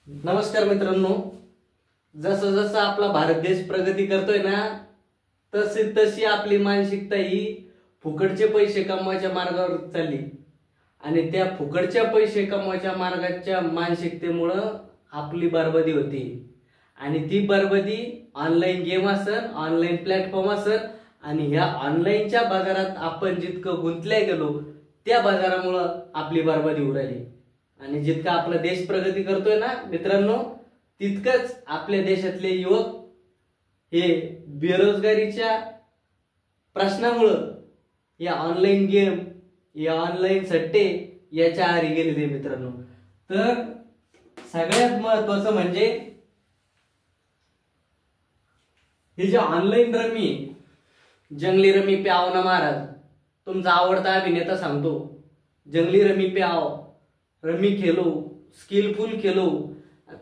नमस्कार मित्रांनो, जसं जसं आपला भारत देश प्रगती करतोय ना, तशी तशी आपली मानसिकता ही फुकटचे पैसे कमवायच्या मार्गावर चालली आणि त्या फुकटच्या पैसे कमवायच्या मार्गाच्या मानसिकतेमुळं आपली बरबादी होती। आणि ती बरबादी ऑनलाईन गेम असेल, ऑनलाईन प्लॅटफॉर्म असेल आणि ह्या ऑनलाईनच्या बाजारात आपण जितकं गुंतले गेलो त्या बाजारामुळं आपली बरबादी होऊ राहिली। आणि जितका आपला देश प्रगती करतोय ना मित्रांनो, तितकंच आपल्या देशातले युवक हे बेरोजगारीच्या प्रश्नामुळे या ऑनलाईन गेम, या ऑनलाईन सट्टे याच्या आहारी गेलेले मित्रांनो। तर सगळ्यात महत्त्वाचं म्हणजे हे जे ऑनलाईन रमी, जंगली रमी पे आओ ना महाराज, तुमचा आवडता अभिनेता सांगतो, जंगली रमी पे आओ, रमी खेलो, स्किलफुल खेलो,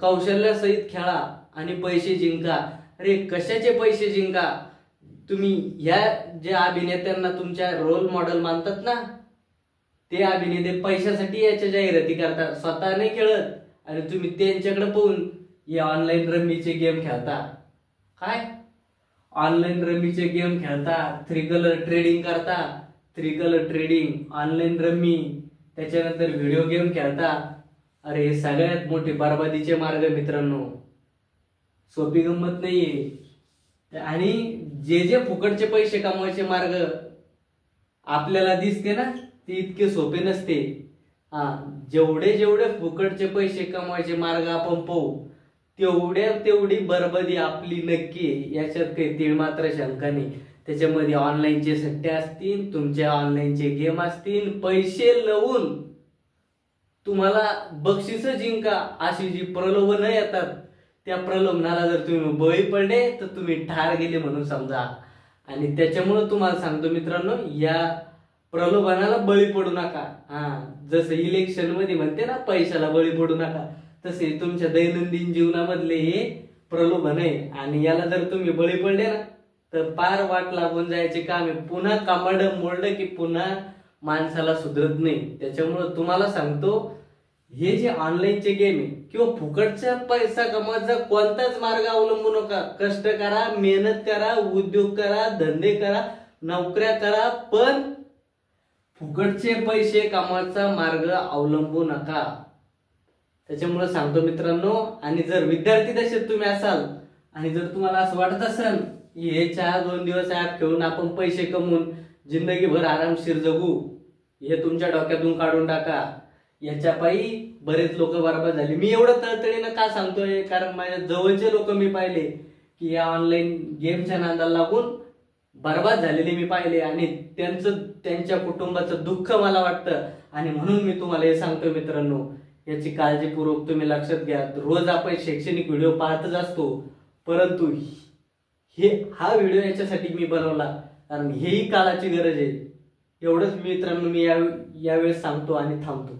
कौशल्य सहित खेळा आणि पैसे जिंका। अरे कशाचे पैसे जिंका? तुम्ही ह्या जे अभिनेत्यांना तुमच्या रोल मॉडेल मानतात ना, ते अभिनेते पैशासाठी याच्या जाहिराती करतात, स्वतः नाही खेळत आणि तुम्ही त्यांच्याकडे पाहून या ऑनलाईन रमीचे गेम खेळता। काय ऑनलाईन रमीचे गेम खेळता, 3 कलर ट्रेडिंग करता, 3 कलर ट्रेडिंग, ऑनलाईन रमी, त्याच्यानंतर व्हिडिओ गेम खेळता। अरे सगळ्यात मोठे बरबादीचे मार्ग मित्रांनो, सोपी गंमत नाहीये। आणि जे जे फुकटचे पैसे कमवायचे मार्ग आपल्याला दिसते ना, ते इतके सोपे नसते। जेवढे जेवढे फुकटचे पैसे कमवायचे मार्ग आपण पाहू, तेवढी बरबादी आपली नक्की आहे, याच्यात काही तीळ मात्र शंका नाही। त्याच्यामध्ये ऑनलाईनचे सट्टे असतील, तुमच्या ऑनलाईनचे गेम असतील, पैसे लावून तुम्हाला बक्षीस जिंका अशी जी प्रलोभनं येतात, त्या प्रलोभनाला जर तुम्ही बळी पडले तर तुम्ही ठार गेले म्हणून समजा। आणि त्याच्यामुळे तुम्हाला सांगतो मित्रांनो, या प्रलोभनाला बळी पडू नका। जसं इलेक्शन मध्ये म्हणते ना, पैशाला बळी पडू नका, तसे तुमच्या दैनंदिन जीवनामधले हे प्रलोभन आहे आणि याला जर तुम्ही बळी पडले ना तर पार वाट लागून जायचे काम आहे। पुन्हा कामड मोडलं की पुन्हा माणसाला सुधरत नाही। त्याच्यामुळे तुम्हाला सांगतो, हे जे ऑनलाईनचे गेम आहे किंवा फुकटचा पैसा कमवायचा कोणताच मार्ग अवलंबू नका। कष्ट करा, मेहनत करा, उद्योग करा, धंदे करा, नोकऱ्या करा, पण फुकटचे पैसे कमवायचा मार्ग अवलंबू नका। त्याच्यामुळे सांगतो मित्रांनो, आणि जर विद्यार्थी दशेत तुम्ही असाल आणि जर तुम्हाला असं वाटत असेल की हे 2 दिवस ऍप खेळून आपण पैसे कमवून जिंदगीभर आरामशीर जगू, हे तुमच्या डोक्यातून काढून टाका। याच्या पायी बरेच लोक बरबाद झाले। मी एवढं तळतळीनं का सांगतोय, कारण माझ्या जवळचे लोक मी पाहिले की या ऑनलाईन गेमच्या नादाला लागून बरबाद झालेले मी पाहिले आणि त्यांच्या कुटुंबाचं दुःख मला वाटतं। आणि म्हणून मी तुम्हाला हे सांगतोय मित्रांनो, याची काळजीपूर्वक तुम्ही लक्षात घ्या। रोज आपण शैक्षणिक व्हिडिओ पाहतच असतो, परंतु हा व्हिडिओ याच्यासाठी मी बनवला कारण हेही काळाची गरज आहे। एवढंच मित्रांनो मी यावेळेस सांगतो आणि थांबतो।